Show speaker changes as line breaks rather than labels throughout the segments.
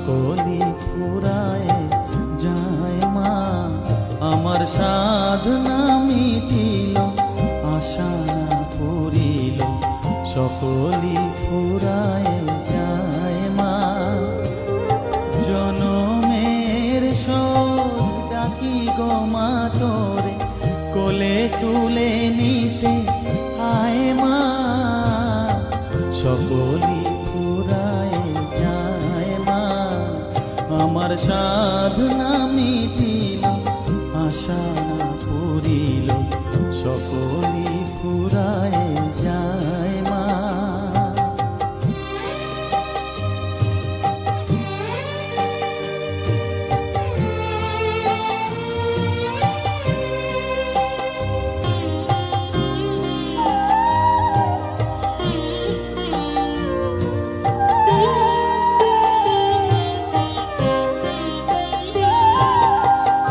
সকলি ফুরায় যায় মা। আমার সাধনা মিটিল, আশা না পুরিল, সকলি ফুরায় যায় মা। জনমের শোক ডাকি গো মা তোরে, কোলে তুলে নিতে আয় মা। সকলি ফুরায় যায় মা। আমার সাধনা মিটিল, আশা না পুরিল, সকলি ফুরায় যায় মা।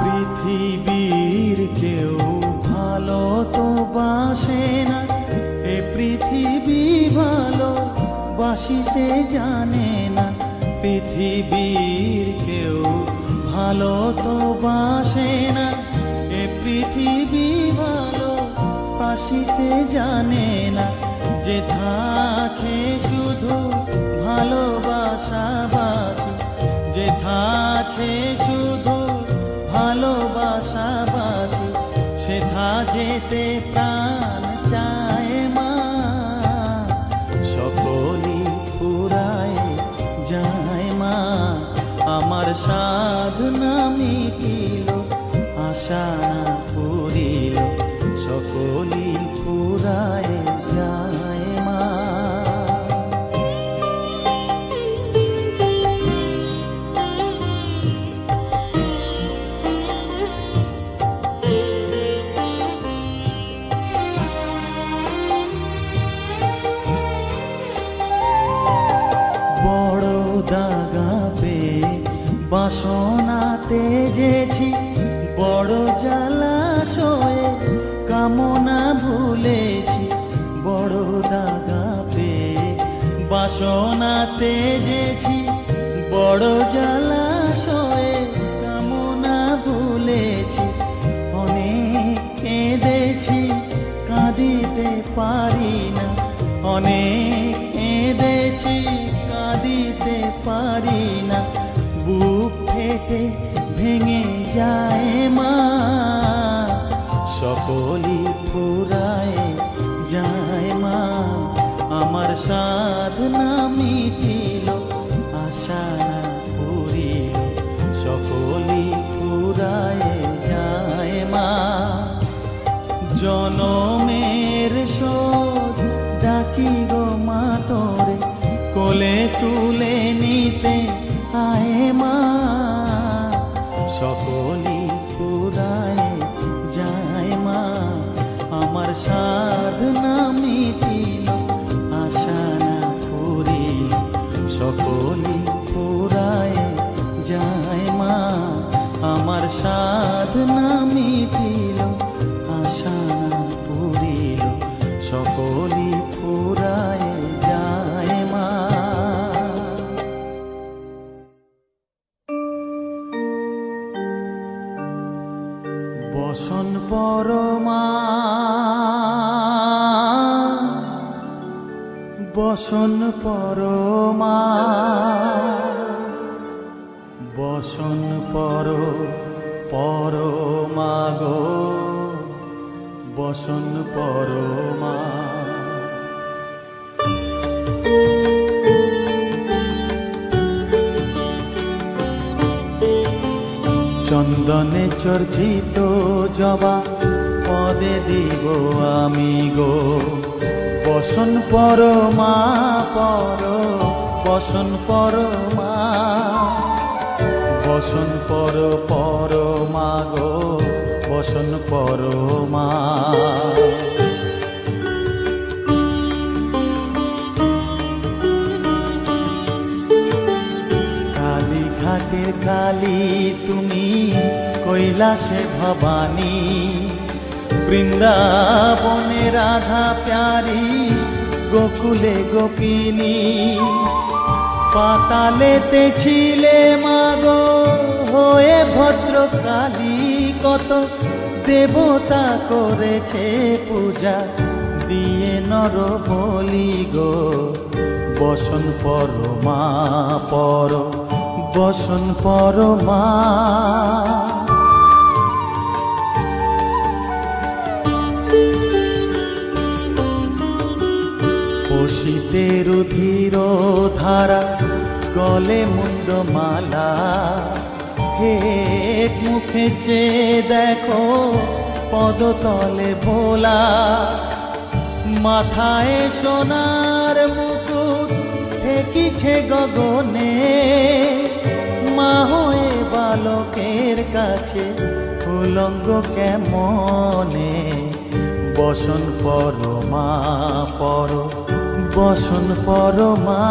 পৃথিবীর কেউ ভালো তো বাসে না, এ পৃথিবী ভালো বাসিতে জানে না। পৃথিবীর কেউ ভালো তো বাসে না, এ পৃথিবী ভালো বাসিতে জানে না। যেথা আছে শুধু ভালোবাসা বাসি, যেথা আছে শুধু ভালোবাসা বাসি, সেথা যেতে প্রাণ চায় মা। সকলি ফুরায় যায় মা। আমার সাধনা মিটিল, আশা না পুরিল, সকলি ফুরায় যায় মা। বড় দাগা পেয়ে বাসনা তেজেছি, বড় জলাশয়ে কামনা ভুলেছি। বড় দাগা পেয়ে বাসনা তেজেছি, বড় জলাশয়ে কামনা ভুলেছি। অনেক কেঁদেছি, কাঁদিতে পারি না, অনেক কেঁদেছি, কাঁদিতে পারি না। বুক ফেটে ভেঙে যায় মা। সকলি ফুরায় যায় মা। আমার সাধনা মিটিল, আশা না পুরিল, সকলি ফুরায় যায় মা। জনমের শোধ ডাকি গো মা তোরে, কোলে তুলে নিতে আয় মা। সকলি ফুরায় যায় মা। আমার সাধনা মিটিল, আশা না পুরিল, সকলি ফুরায় যায় মা। আমার সাধনা মিটিল, আশা না পুরিল, সকলি ফুরায় যায় মা। বসন পরমা, বসন পরমা, বসন পরমা গো, বসন পরমা। চন্দনে চর্চিত জবা পদে দিব আমি গো, বসন পরমা বসন পরমা, বসন পরমা গো, বসন পরমা। কালীঘাটের কালী তুমি, কৈলাসে ভবানী, বৃন্দাবনে রাধা প্যারি, গোকুলে গোপিনী। পাতালেতে ছিলে মাগো হয়ে ভদ্রকালী, কত দেবতা করেছে পূজা দিয়ে নর বলি গো। বসন পরমা পর, বসন পরমা। বসিতে রুধির ধারা, গলে মুন্ড মালা, হেট মুখে চেয়ে দেখো পদতলে ভোলা। মাথায় সোনার মুকুট ঠেকিছে গগনে, মা হয়ে বালকের কাছে উলঙ্গ কেমনে। বসন পরমা পর, বসন পরমা।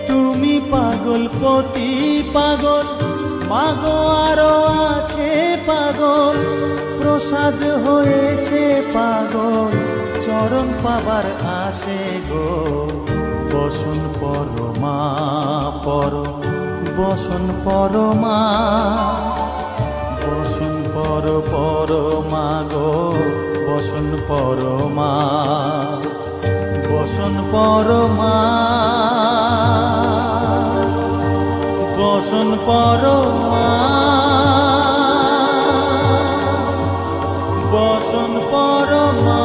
তুমি পাগল পতি পাগল, মাগো আরো আছে পাগল, প্রসাদ হয়েছে পাগল, চরণ পাবার আসে গো। বসন পরমা পর, বসন পরমা। বসন পর পরমা গো, বসন পরমা, বসন পরমা, বসন পরমা, বসন পরমা।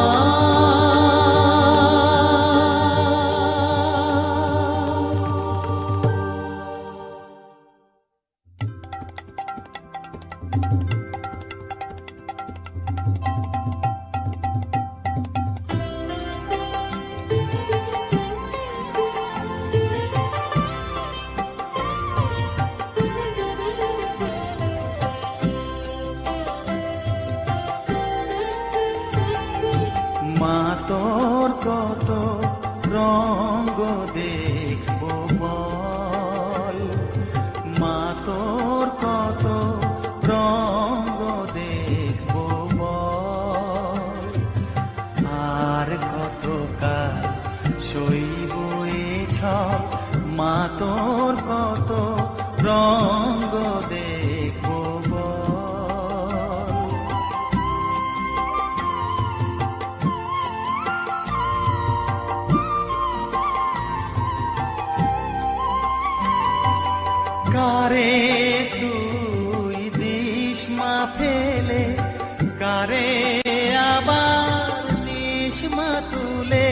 মা তোর কত রঙ্গ দেখবো বল, মা তোর কত রঙ্গ দেখবো বল। আর কত কাল সইব এ ছল, মা তোর কত রঙ্গ দেখবো বল। কারে তুই দিস মা ফেলে, কারে আবার নিস মা তুলে।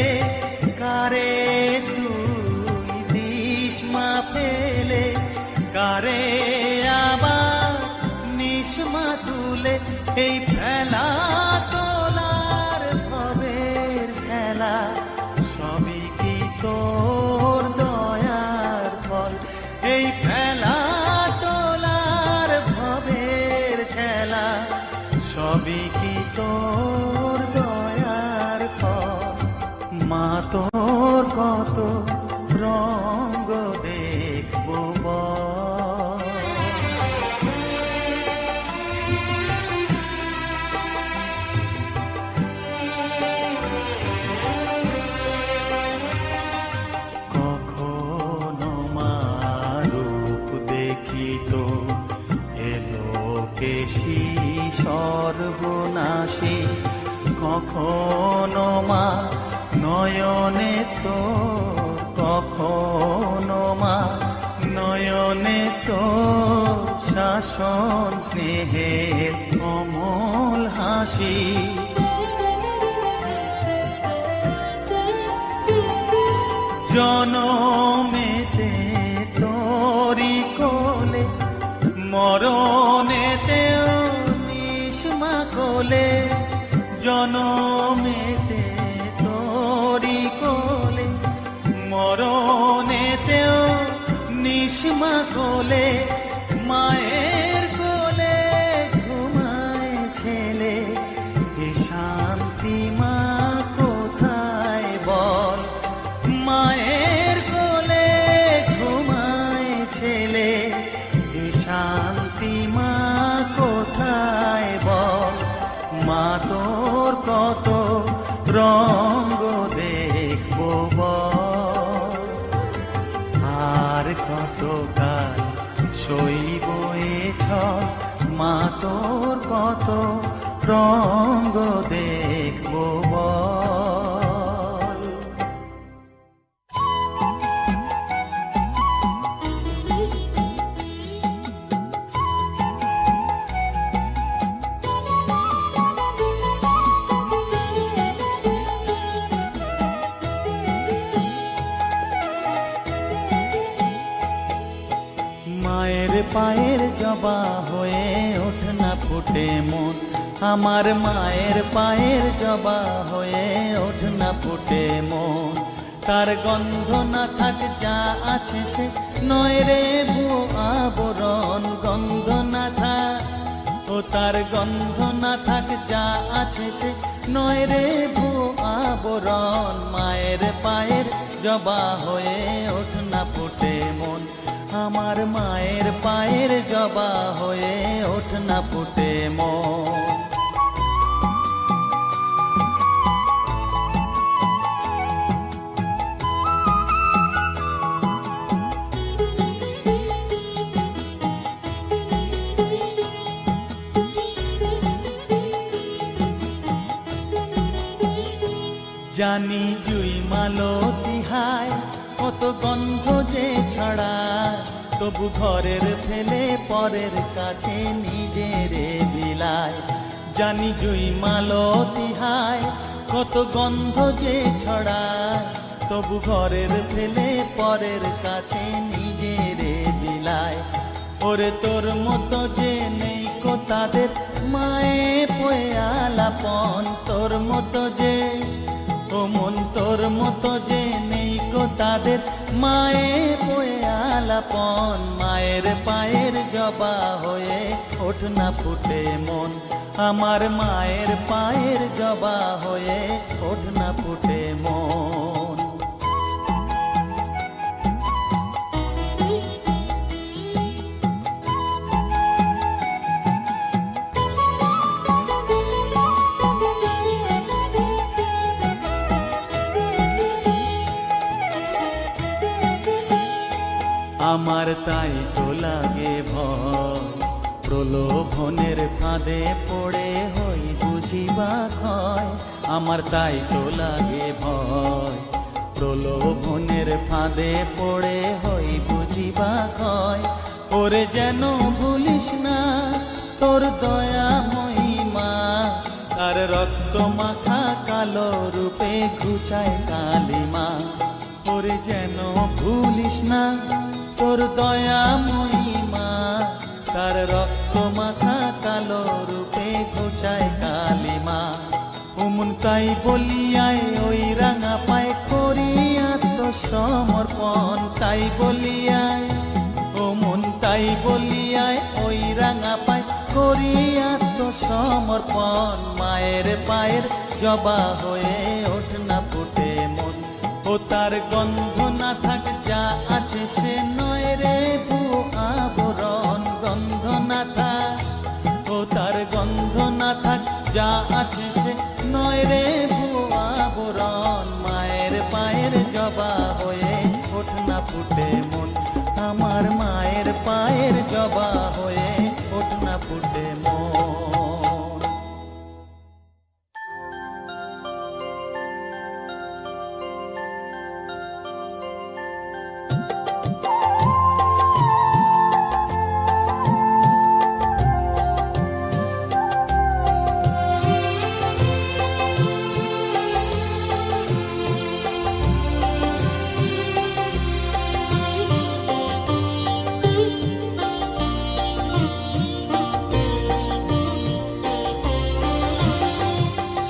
কারে তুই দিস মা ফেলে, কারে আবার নিস মা তুলে। এই ফেলা তোলার ভবের খেলা, সবই কি তোর দয়ার ফল। এই ফেলা তোলার ভবের খেলা, সবই কি তোর দয়ার ফল। মা তোর কত রঙ্গ দেখবো বল। কখনো মা রূপ দেখিত এলো কেশি সর্বনাশী, কখনো মা নয়নে তো, কখনো মা নয়নে তো শাসন স্নেহের অমল হাসি। জনমেতে তোরি কোলে, মরণেতেও নিস মা কোলে। জনমেতে তোরি কোলে, মরণেতেও নিস মা কোলে। মায়ের কোলে ঘুমায় ছেলে, এ শান্তি মা কোথায় বল। মায়ের কোলে ঘুমায় ছেলে, শান্তি মা কোথায় বল। মা তো মা তোর কত রঙ্গ দেখবো বল। মায়ের পায়ের জবা হয়ে ওঠ না ফুটে মন, আমার মায়ের পায়ের জবা হয়ে ওঠ না ফুটে মন। তার গন্ধ না থাক যা আছে সে নয় রে ভুয়ো আবরণ, গন্ধ না থাক ও তার গন্ধ না থাক যা আছে সে নয় রে ভুয়ো আবরণ। মায়ের পায়ের জবা হয়ে ওঠ না ফুটে মন, আমার মায়ের পায়ের জবা হয়ে ওঠ না ফুটে মন। জানি জুই মালতী হায় কত গন্ধ যে ছড়ায়, তবু ঘরের ফেলে পরের কাছে নিজের বিলায়। জানি জুই মালতী হায় কত গন্ধ যে ছড়ায়, তবু ঘরের ফেলে পরের কাছে নিজের বিলায়। ওরে তোর মতো যে নেই কো তাদের মায়ে পয়ে আলাপন, তোর মতো যে ও মন তোর মতো যে নেই কো তাদের মায়ে পয়ে আলাপন। মায়ের পায়ের জবা হয়ে ওঠ না ফুটে মন, আমার মায়ের পায়ের জবা হয়ে ওঠ না ফুটে মন। আমার তাই তো লাগে ভয়, প্রলোভনের ফাঁদে পড়ে হই বুঝিবা ক্ষয়। আমার তাই তো লাগে ভয়, প্রলোভনের ফাঁদে পড়ে হই বুঝিবা ক্ষয়। ওরে যেন ভুলিস না তোর দয়া মহিমা, তার রক্ত মাখা কালো রূপে ঘুচায় কালিমা। ওরে যেন ভুলিস না তোর দয়া মহিমা, তার রক্ত মাখা কালো রূপে ঘুচায় কালিমা। উমন তাই বলিয়ায় ওই রাঙা পায় করি আত্মসমর্পণ, তাই বলিয়ায় ও মন তাই বলিয়ায় ওই রাঙা পায় করি আত্মসমর্পণ। মায়ের পায়ের জবা হয়ে ওঠ না ফুটে মন, ও তার গন্ধ না থাক যা আছে সে নয় রে ভুয়ো আবরণ, গন্ধ না থাক ও তার গন্ধ না থাক যা আছে সে নয় রে ভুয়ো আবরণ। মায়ের পায়ের জবা হয়ে ওঠ না ফুটে মন, আমার মায়ের পায়ের জবা হয়ে ওঠ না ফুটে মন।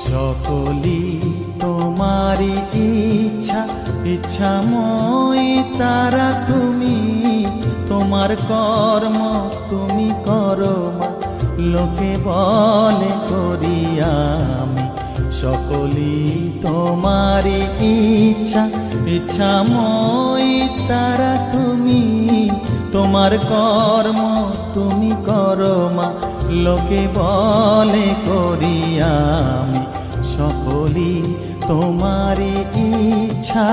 সকলি তোমারি ইচ্ছা, ইচ্ছাময়ী তারা তুমি, তোমার কর্ম তুমি করো মা, লোকে বলে করি আমি। সকলি তোমারি ইচ্ছা, ইচ্ছাময়ী তারা তুমি, তোমার কর্ম তুমি করো মা, লোকে বলে করি আমি। সকলি তোমারি ইচ্ছা।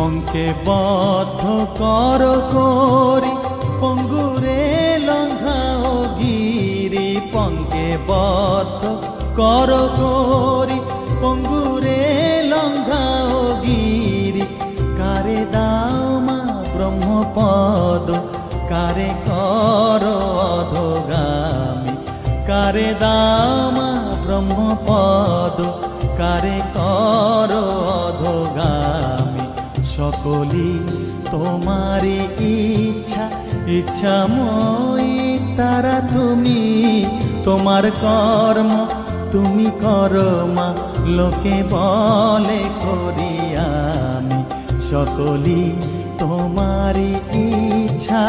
পঙ্কে বদ্ধ কর করি পঙ্গুরে লঙ্ঘাও গিরি, পঙ্কে বদ্ধ কর করি পঙ্গুরে লঙ্ঘাও গিরি। কারে দাও মা ব্রহ্মপদ, কারে কর অধোগামী, কারে দাও মা ব্রহ্মপদ, কারে কর অধোগামী। সকলি তোমারি ইচ্ছা, ইচ্ছাময়ী তারা তুমি, তোমার কর্ম তুমি করো মা, লোকে বলে করি আমি। সকলি তোমারি ইচ্ছা।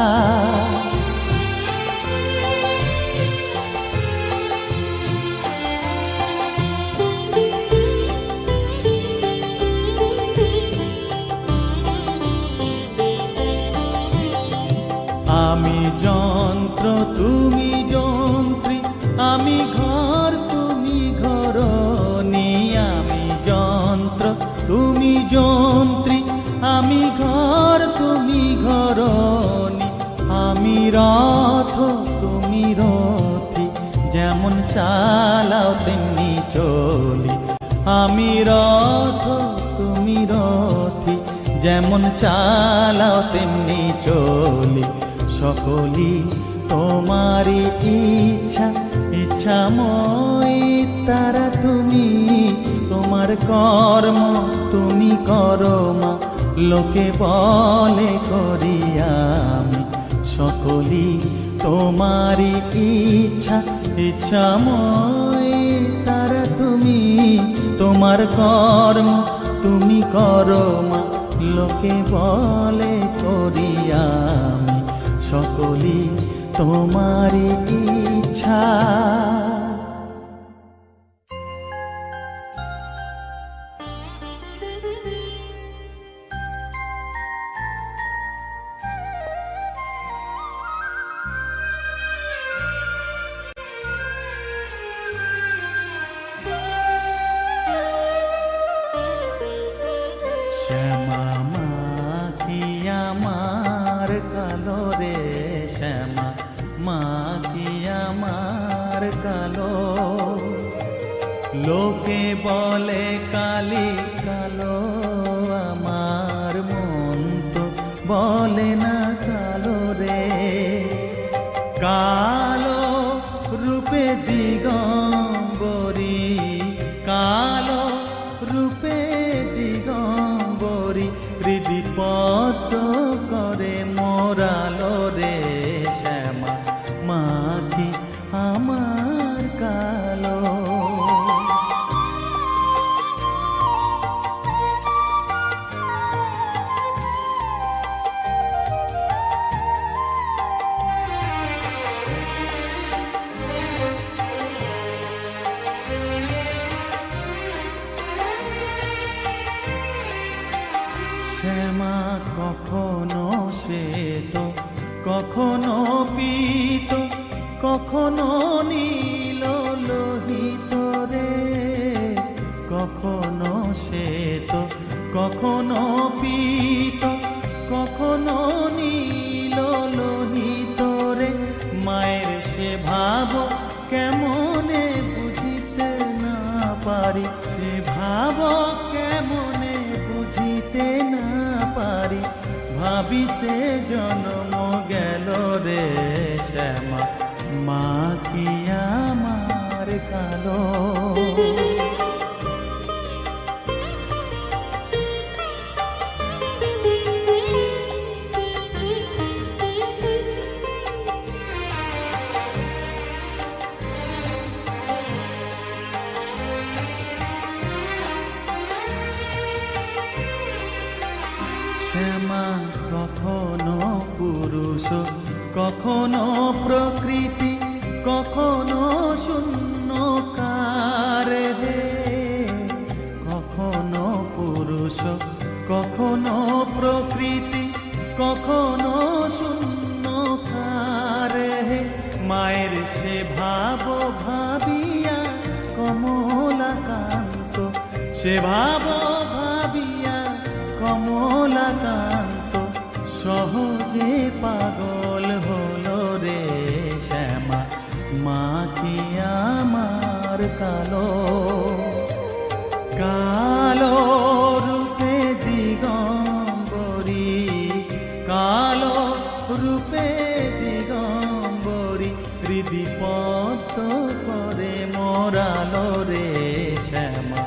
আমি যন্ত্র তুমি যন্ত্রী, আমি ঘর তুমি ঘরণী। আমি যন্ত্র তুমি যন্ত্রী, আমি ঘর তুমি ঘরণী। আমি রথ তুমি রথী, যেমন চালাও তেমনি চলি। আমি রথ তুমি রথী, যেমন চালাও তেমনি চলি। সকলি তোমারি ইচ্ছা, ইচ্ছাময়ী তারা তুমি, তোমার কর্ম তুমি করো মা, লোকে বলে করি আমি। সকলি তোমারি ইচ্ছা, ইচ্ছাময়ী তারা তুমি, তোমার কর্ম তুমি করো মা, লোকে বলে করি আমি। সকলি তোমারি ইচ্ছা। শ্যামা মা কি আমার কালো রে, শ্যামা মা কি আমার কালো। লোকে বলে কালি কালো, আমার মন তো বলে না কালো রে। কালো রূপে দিগম্বরী, কালো রূপে দিগম্বরী, হৃদি পদ্ম করে মোরালো রে। শ্যামা মা কি আমার কালো। শ্যামা কখনো শ্বেত, কখনো পীত, কখনো নীল লোহিত রে। কখনো শ্বেত, কখনো পীত, কখনো নীল লোহিত রে। মায়ের সে ভাব কেমনে বুঝিতে না পারি, সে ভাব কেমনে বুঝিতে না পারি। ভাবিতে জন্ম গেল রে, শ্যামা মা কি আমার কালো। শ্যামা কখনো পুরুষ, কখনো প্রকৃতি, কখনো শূন্যকার হে। কখনো পুরুষ, কখনো প্রকৃতি, কখনো শূন্যকার হে। মায়ের সে ভাব ভাবিয়া কমলাকান্ত, সে ভাব ভাবিয়া কমল কমলাকান্ত সহজে পাগল হলো রে শ্যামা, মা কি আমার কালো কালো রূপে দিগম্বরী, কালো রূপে দিগম্বরী, হৃদি পদ্ম করে মোরালো রে শ্যামা,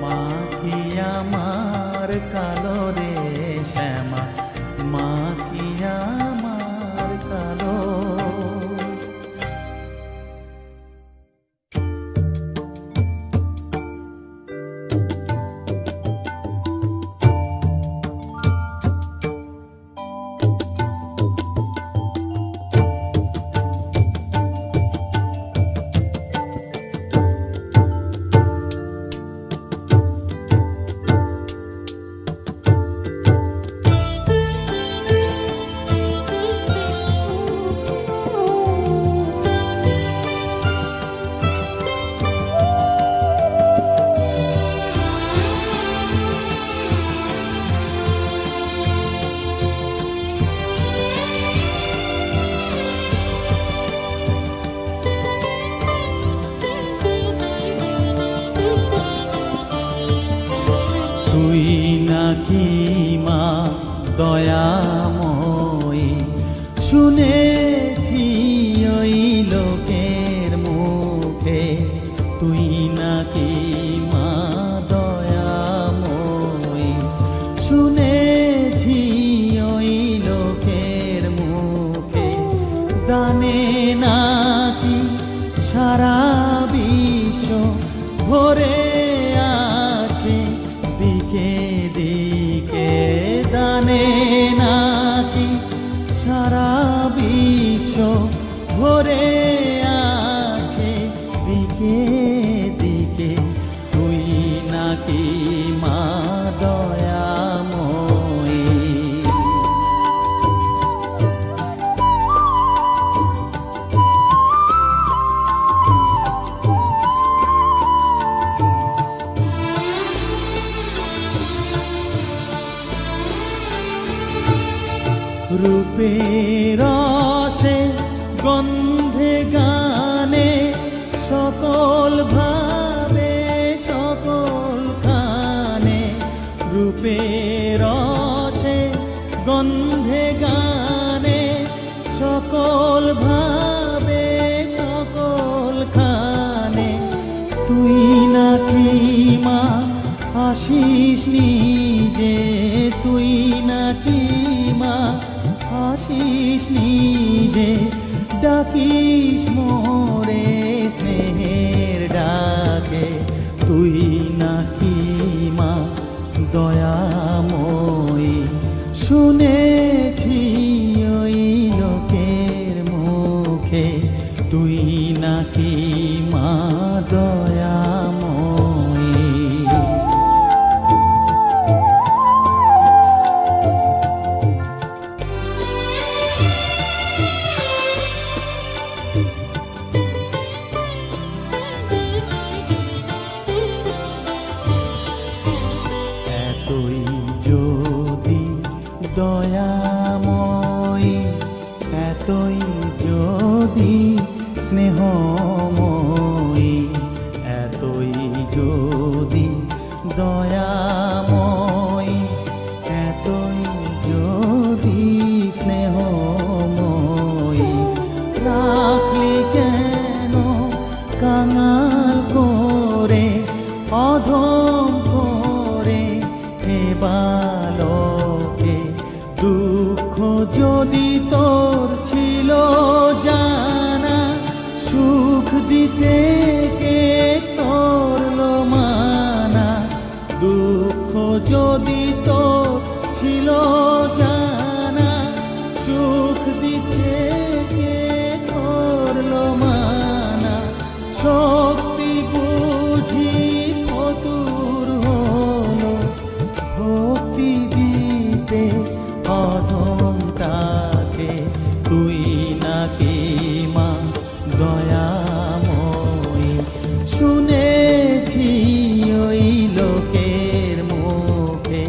মা কি আমার কালো রে শ্যামা, মা কি আমার কালো। তুই নাকি মা দয়াময়ী, শুনেছি ওই লোকের মুখে, তুই নাকি মা দয়াময়ী, শুনেছি ওই লোকের মুখে, দানে নাকি সারা বিশ্ব ভরে আছে দিকে দিকে, দানে নাকি সারা বিশ্ব ভরে আছে দিকে দিকে, তুই নাকি মা দয়াময়ী। রূপের রসে গন্ধে গানে সকল ভাবে সকল খানে, রূপের রসে গন্ধে গানে সকল ভাবে সকল খানে, তুই নাকি মা আসিস নিজে, তুই নাকি মা আসিস নিজে, ডাকিস মোরে স্নেহের ডাকে, তুই নাকি মা দয়াময়ী, শুনেছি ওই লোকের মুখে, তুই নাকি মা দয়াময়ী। এতই যদি দয়াময়ী, এতই যদি স্নেহময়ী, এতই যদি দয়াময়ী, এতই যদি স্নেহময়ী, রাখলি কেন কাঙাল করে অধম করে হে বালকে, দুঃখ যদি তোর ছিল জানা, সুখ দিতে কে করলো মানা, দুঃখ যদি তোর ছিল জানা, সুখ দিতে কে করলো মানা, শক্তি বুঝি ফতুর হলো ভক্তি দিতে অধমটাকে, তুই নাকি মা দয়াময়ী, শুনেছি ওই লোকের মুখে,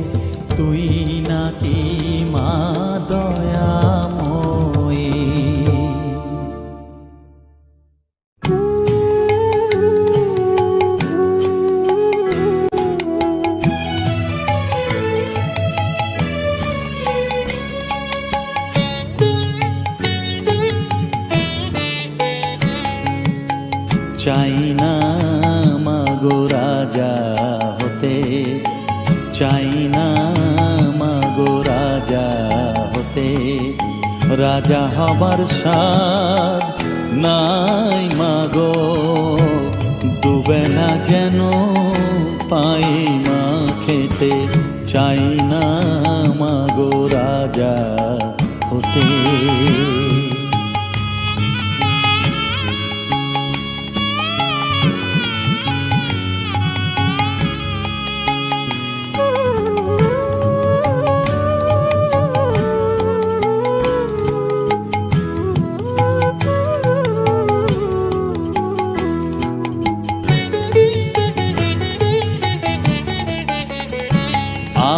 চাই না মাগো রাজা হতে, চাই না মাগো রাজা হতে। রাজা হবার স্বাদ নাই মাগো, দুবেলা যেন পাই মা খেতে। চাই না মাগো রাজা হতে।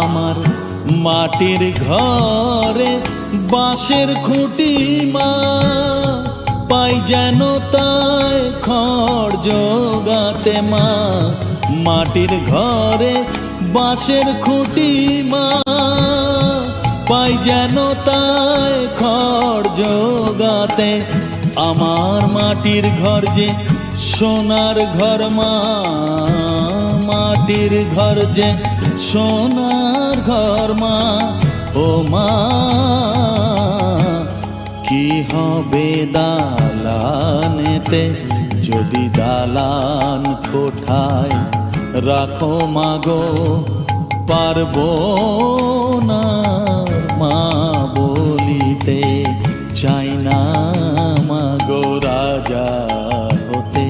আমার মাটির ঘরে বাঁশের খুঁটি মা, পাই যেন তাই খড় জোগাতে মা। মাটির ঘরে বাঁশের খুঁটি মা, পাই যেন তাই খড় জোগাতে। আমার মাটির ঘর যে সোনার ঘর মা, মাটির ঘর যে সোনার ঘর মা। ও মা কি হবে দালানেতে, যদি দালান কোঠায় রাখো মাগো। পারবো না মা বলিতে, চাই না মাগো রাজা হতে।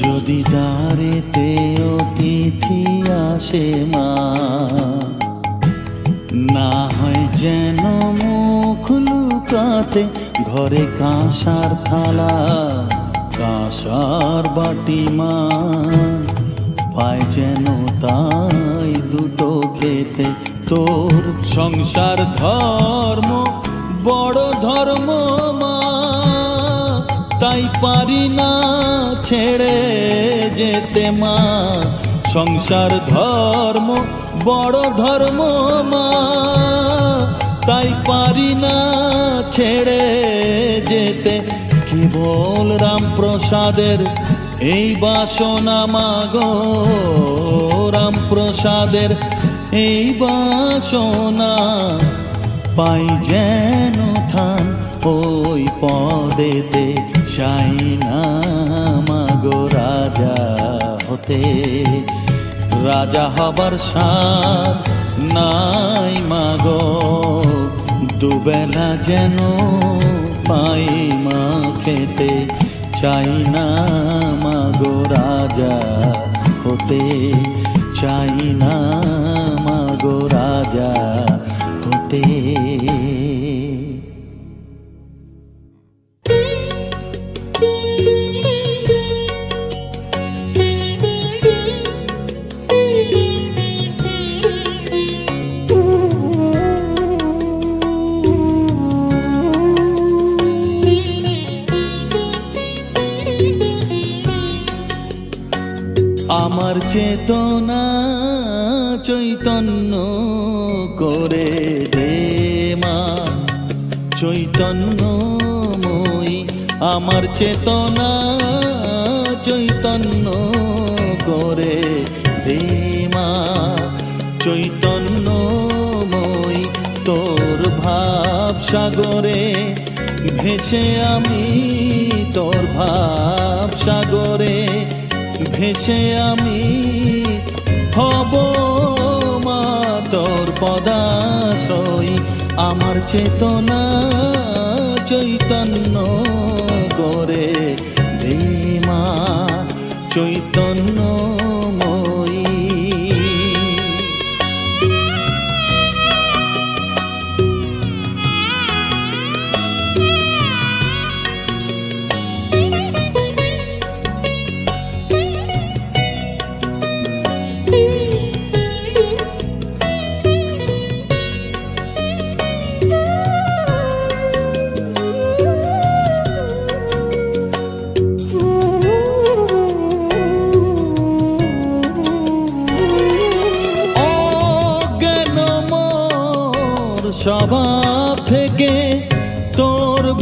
যদি দ্বারেতে অতিথি আসে মা, না হয় যেন মুখ লুকাতে। ঘরে কাঁসার থালা কাঁসার বাটি মা, পায় যেন তাই দুটো খেতে। তোর সংসার ধর্ম বড় ধর্ম মা, তাই পারি না ছেড়ে যেতে মা। সংসার ধর্ম বড় ধর্ম মা, তাই পারি না ছেড়ে যেতে। কেবল রামপ্রসাদের এই বাসনা মাগো, রামপ্রসাদের এই বাসনা। পাই যেন থান ওই পদেতে, চাই না মাগো রাজা হতে। রাজা হবার স্বাদ নাই মাগো, দুবেলা যেন পাই মা খেতে। চাই না মাগো রাজা হতে, চাই না মাগো রাজা হতে। আমার চেতনা চৈতন্য করে দে মা, চৈতন্যময়ী। আমার চেতনা চৈতন্য করে দে মা, চৈতন্যময়ী। তোর ভাব সাগরে ভেসে আমি, তোর ভাব সাগরে ভেসে আমি হব মা তোর পদাশ্রয়ী। আমার চেতনা চৈতন্য করে দে মা, চৈতন্যময়ী।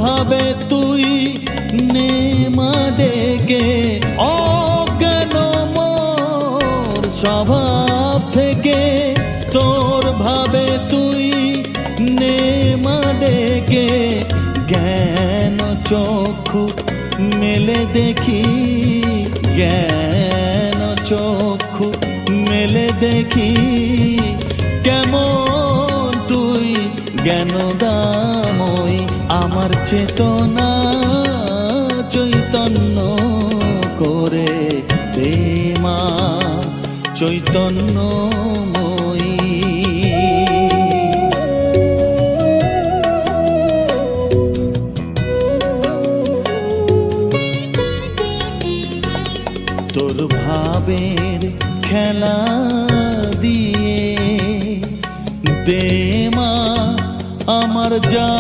ভাবে তুই নেমা ডেকে অজ্ঞান মোর স্বভাব থেকে, তোর ভাবে তুই নেমা ডেকে জ্ঞান চক্ষু মেলে দেখি, জ্ঞান চক্ষু মেলে দেখি কেমন তুই জ্ঞানদাময়ী। আমার চেতনা চৈতন্য করে দে মা চৈতন্যময়ী। তোর ভাবের খেলা দিয়ে দে মা আমার যা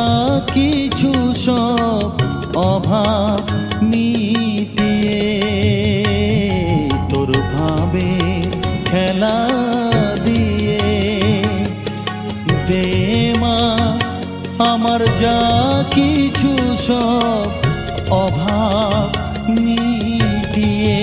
কিছু সব অভাব মিটিয়ে। তোর ভাবের খেলা দিয়ে দে মা আমার যা কিছু সব অভাব মিটিয়ে।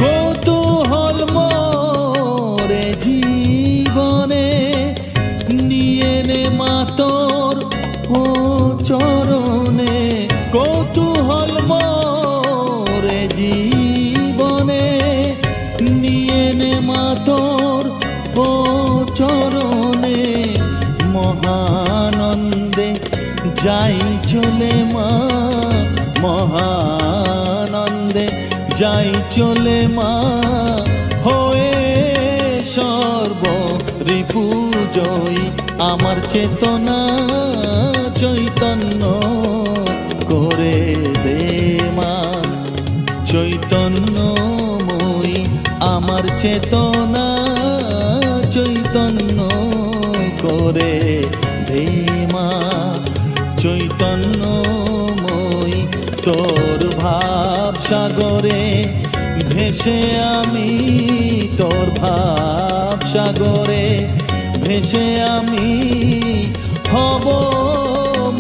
কৌতূহল মোরে জীবনে নিয়ে নে মা তোর ও চরণে, কৌতূহল মোরে জীবনে নিয়ে নে মা তোর ও চরণে। মহানন্দে যাই চলে মা, মহানন্দে যাই চলে মা হয়ে সর্ব রিপু জয়ী। আমার চেতনা চৈতন্য করে দে মা চৈতন্যময়ী। আমার চেতনা চৈতন্য করে দে মা চৈতন্যময়ী। তোর ভাব সাগরে ভেসে আমি, তোর ভাব সাগরে ভেসে আমি হব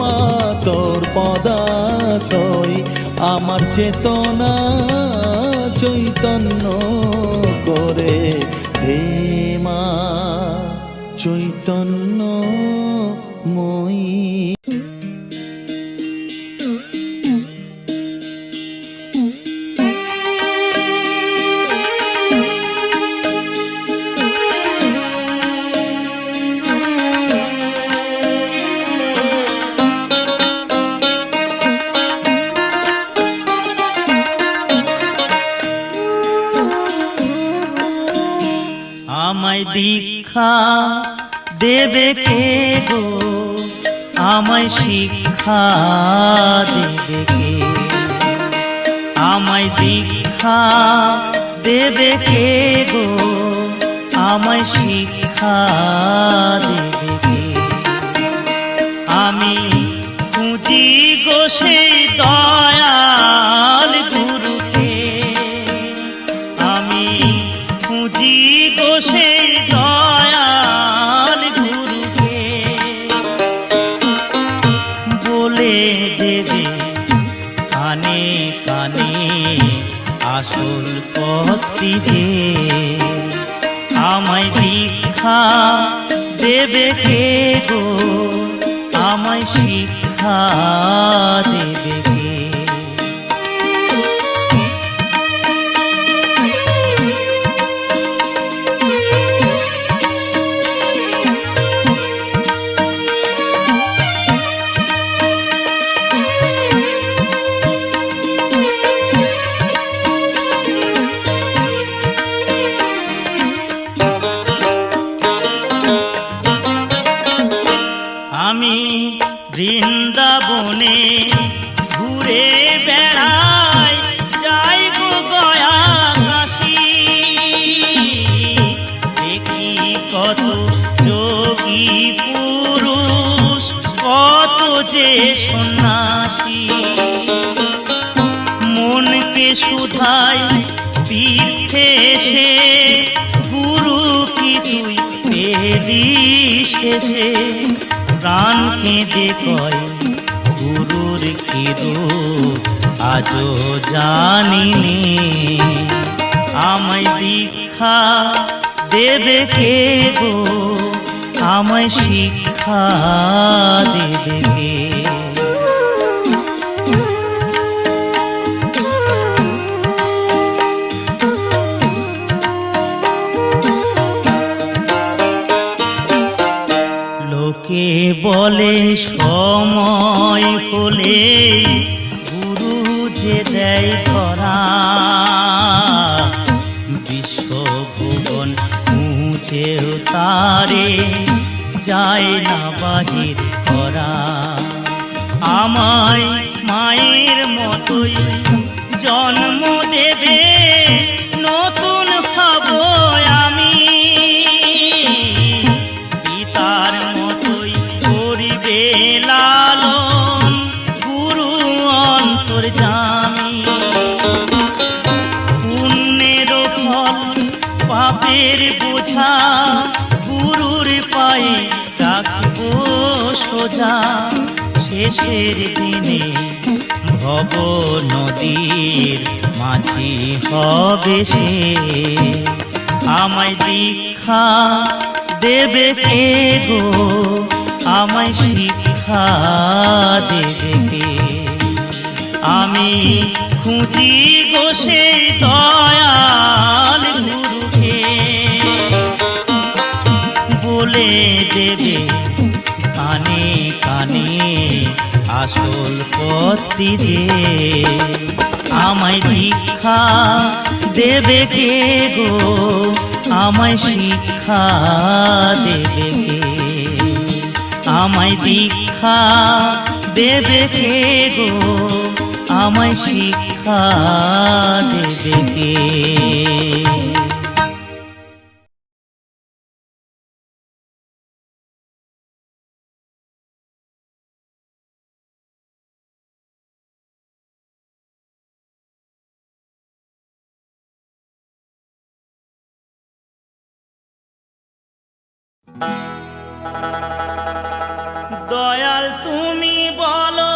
মা তোর পদাশ্রয়ী। আমার চেতনা চৈতন্য করে দে মা চৈতন্যময়ী।
আমায় দীক্ষা দেবে কে গো, আমায় শিক্ষা দেবে কে? আমায় দীক্ষা দেবে কে গো, আমায় শিক্ষা দেবে কে? আমি খুঁজি গো সেই দয়াল গুরুকে, আমি খুঁজি গো সেই দয়াল গুরুকে। বলে দেবে কানে কানে আসল পথটি যে, আমায় দীক্ষা দেবে কে গো, আমায় শিক্ষা দেবে কে? আমি বৃন্দাবনে শেষে গুরু কি তুই পেলি শেষে প্রাণ কেঁদে কয় গুরুর কি রূপ আজও জানিনি আমায় দীক্ষা দেবে কে গো আমায় শিক্ষা দেবে কে লোকে বলে সময় হলে গুরু যে দেয় ধরা বিশ্বভুবন মুছেও তারে যায় না বাহির করা আমায় মায়ের মতোই জন্ম দেবে নতুন হব আমি পিতার মতোই করিবে লালন গুরু অন্তর্যামী পুণ্যের ফল পাপের বোঝা গুরুর পায়ে রাখবো সোজা শেষের দিনে ভব নদীর মাঝি হবে সে আমায় দীক্ষা দেবে কে গো আমায় শিক্ষা দেবে কে আমি খুঁজি গো সেই দয়াল গুরুকে বলে দেবে কানে কানে আসল পথটি যে আমায় দীক্ষা দেবে কে গো আমায় শিক্ষা দেবে কে আমায় দীক্ষা দেবে কে গো আমায় শিক্ষা দেবে কে দয়াল তুমি বলো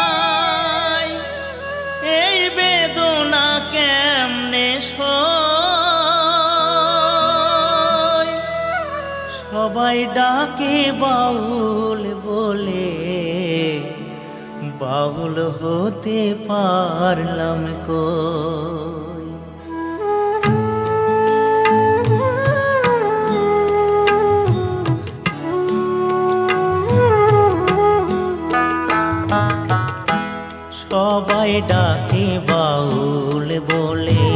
আমায় এই বেদনা কেমনে সই সবাই ডাকে বাউল বলে বাউল হতে পারলাম কই সবাই ডাকে বাউল বলে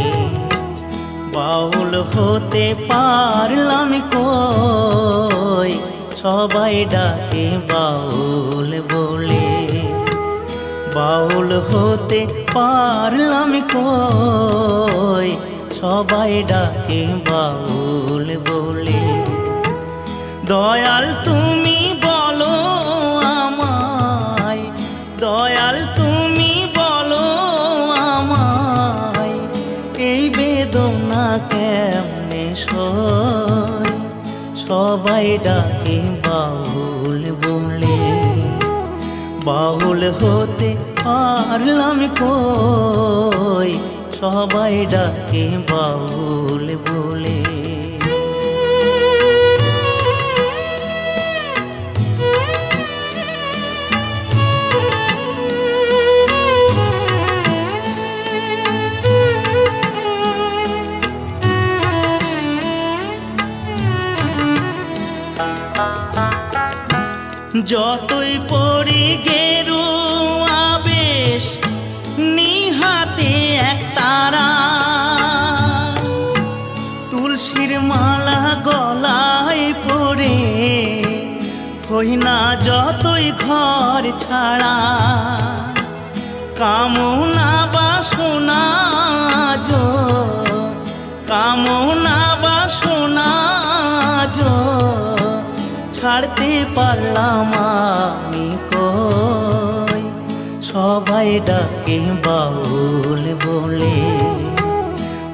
বাউল হতে পারলাম কই সবাই ডাকে বাউল বলে বাউল হতে পারলাম কই সবাই ডাকে বাউল বলে দয়াল তুমি বলো আমায় দয়াল তুমি বলো আমায় এই বেদনা কেমনে সই সবাই ডাকে বাউল বলে বাউল হতে পারলাম কই সবাই ডাকে বাউল বলে যতই পড়ি গেরুয়া বেশ নিহাতে এক তারা তুলসীর মালা গলায় পরে হই না যতই ঘর ছাড়া কামনা বাসনা যো কামনা বাসনা যো ছাড়তে পারলাম আমি কই কই, সবাই ডাকে বাউল বলে,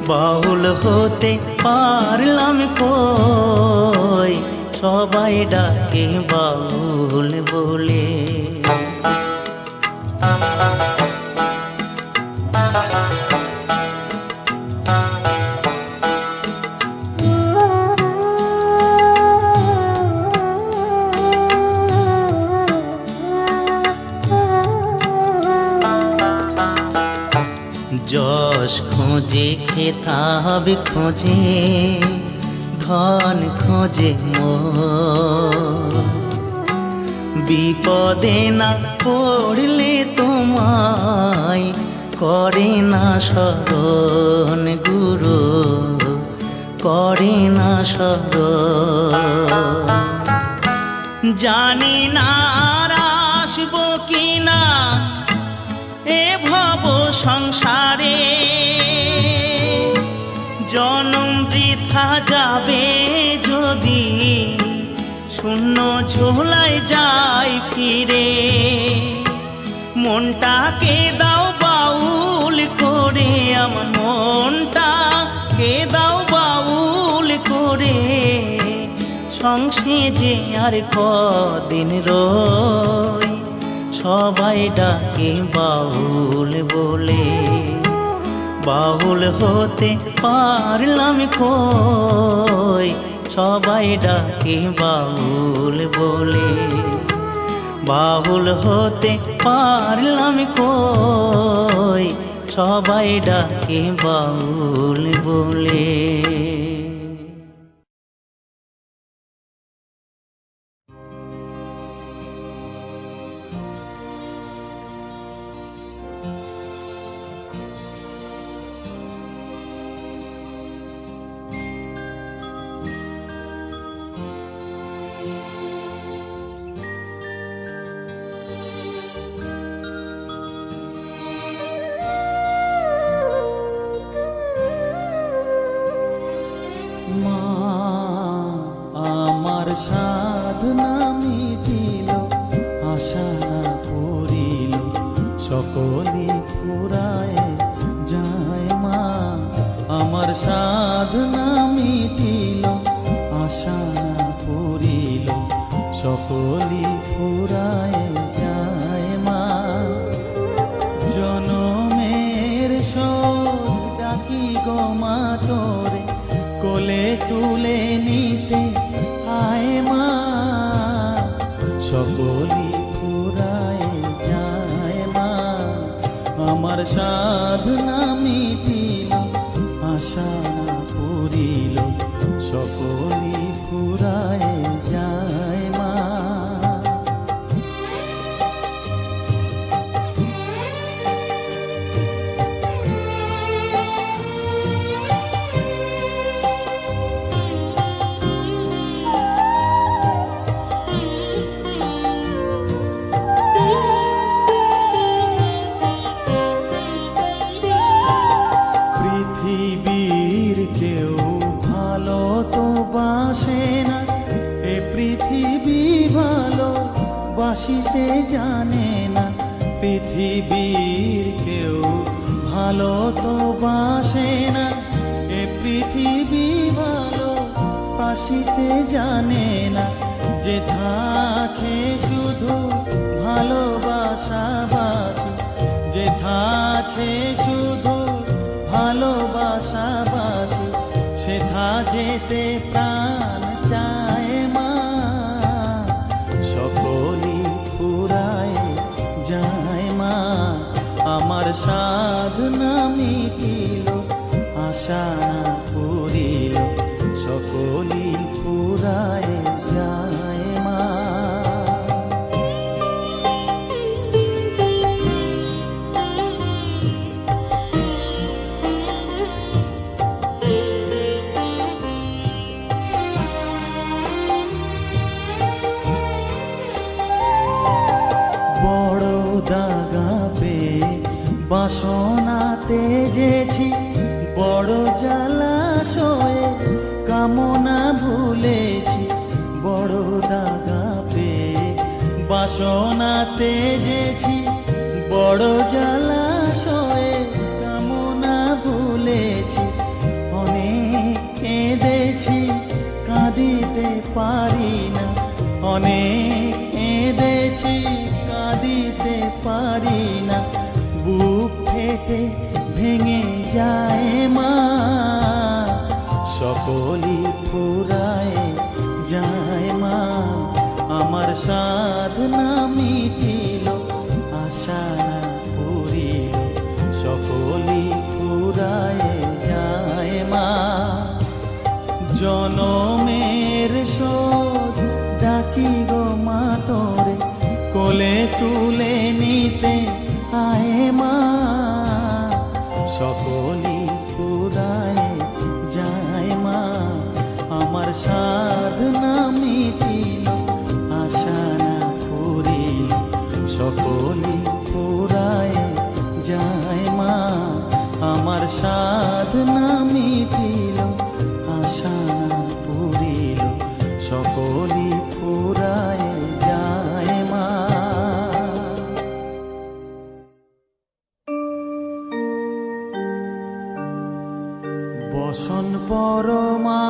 বাউল হতে পারলাম কই, সবাই ডাকে বাউল বলে। যশ খোঁজে খেতাব খোঁজে, ধন খোঁজে মোর, বিপদে না পড়লে তোমায় করে না স্মরণ গুরু, করে না স্মরণ। জানি না আর আসবো কিনা এ ভব সংসারে, জনম বৃথা যাবে যদি শূন্য ঝোলায় যাই ফিরে। মনটাকে দাও বাউল করে, আমার মনটাকে দাও বাউল করে, সংসে যে আর কদিন রই, সবাই ডাকে বাউল বলে, বাউল হতে পারলাম কই, সবাই ডাকে বাউল বলে, বাউল হতে পারলাম কই, সবাই ডাকে বাউল বলে।
সাধনা মিটিল, আশা না পুরিল, সকলে ফুরায় যায় মা। আমার সাধনা মিটিল, আশা না পুরিল, সকলে ফুরায় যায় মা। জনমের শোক ডাকি গো মা তোরে, কোলে তুলে নিতে আয় মা। সকলি ফুরায় যায় মা, আমার সাধনা মিটিল, আশা না পুরিল, সকলি ফুরায় যায় মা। পৃথিবীর কেউ ভালো তো বাসে না, এ পৃথিবী ভালো বাসিতে জানে না। পৃথিবীর কেউ ভালো তো বাসে না, এ পৃথিবী ভালো বাসিতে জানে না। যেথা আছে শুধু ভালোবাসা বাসি, যেথা আছে শুধু ভালোবাসা বাসি, সেথা যেতে প্রাণ চায় মা। সকলি ফুরায় যায় মা, আমার সাধনা মিটিল, আশা না পুরিল, সকলি ফুরায় যায় মা। বড় দাগা পেয়ে বাসনা তেজেছি, বড় জলাশয়ে কামনা ভুলেছি। বড় দাগা পেয়ে বাসনা তেজেছি বড় জলাশয়ে, কামনা ভুলেছি অনেক কেঁদেছি, কাঁদিতে পারি না। অনেক কেঁদেছি কাঁদিতে পারি না, বুক ফেটে ভেঙে যায় মা, সকলই ফুরায় যায় মা। আমার সাধনা মিটিল, আশা না পুরিল, সকলই ফুরায় যায় মা। জনমের শোধ ডাকি গো মা তোরে, কোলে তুলে নিতে আয় মা, সকলই ফুরায় যায় মা। আমার সাধনা মিটিল, আশা না পুরিল, সকলই ফুরায় যায় মা। আমার সাধনা মিটিল, আশা না পুরিল, সকলই ফুরায় যায় মা। বসন পরমা,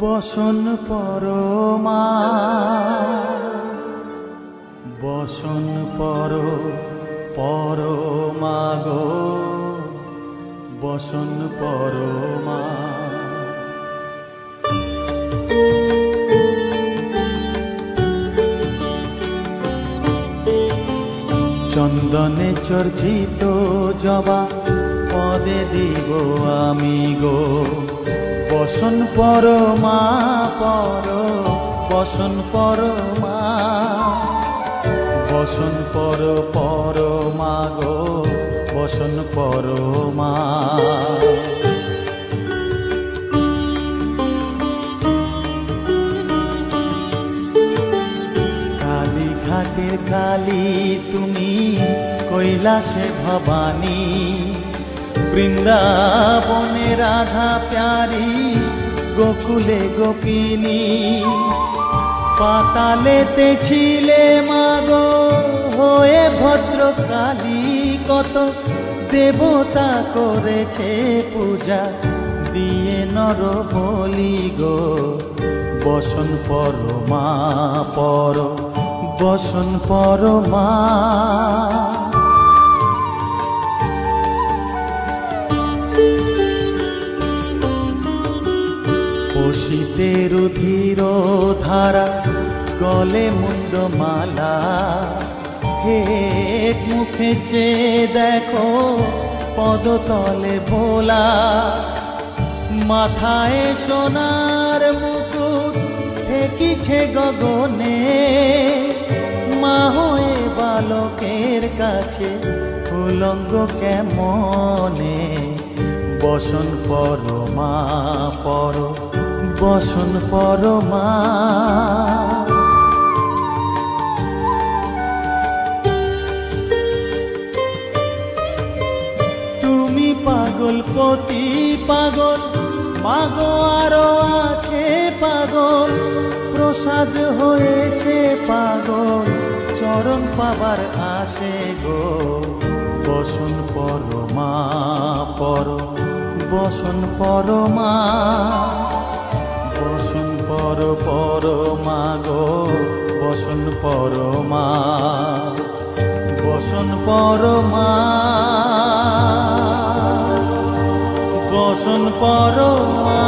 বসন পরমা, বসন পরমা গো, বসন পরমা। চন্দনে চর্চিত জবা পদে দিব আমি গো, বসন পরমা বসন পরমা, বসন পরমা গো, বসন পরমা। কালীঘাটের কালী তুমি, কৈলাসে ভবানী, বৃন্দাবনে রাধা প্যারি, গোকুলে গোপিনী। পাতালেতে ছিলে মাগো হয়ে ভদ্রকালী, কত দেবতা করেছে পূজা দিয়ে নর বলি গো, বসন পরমা বসন পরমা। বসিতে রুধির ধারা, গলে মুন্ড মালা, হেট মুখে চেয়ে দেখো পদতলে ভোলা। মাথায় সোনার মুকুট ঠেকিছে গগনে, মা হয়ে বালকের কাছে উলঙ্গ কেমনে, বসন পরমা বসন পরমা। তুমি পাগল পতি পাগল, মাগো আরো আছে পাগল, প্রসাদ হয়েছে পাগল, চরণ পাবার আসে গো, বসন পরমা বসন পরমা। বসন পরমা গো, বসন পরমা, বসন পরমা, বসন পরমা।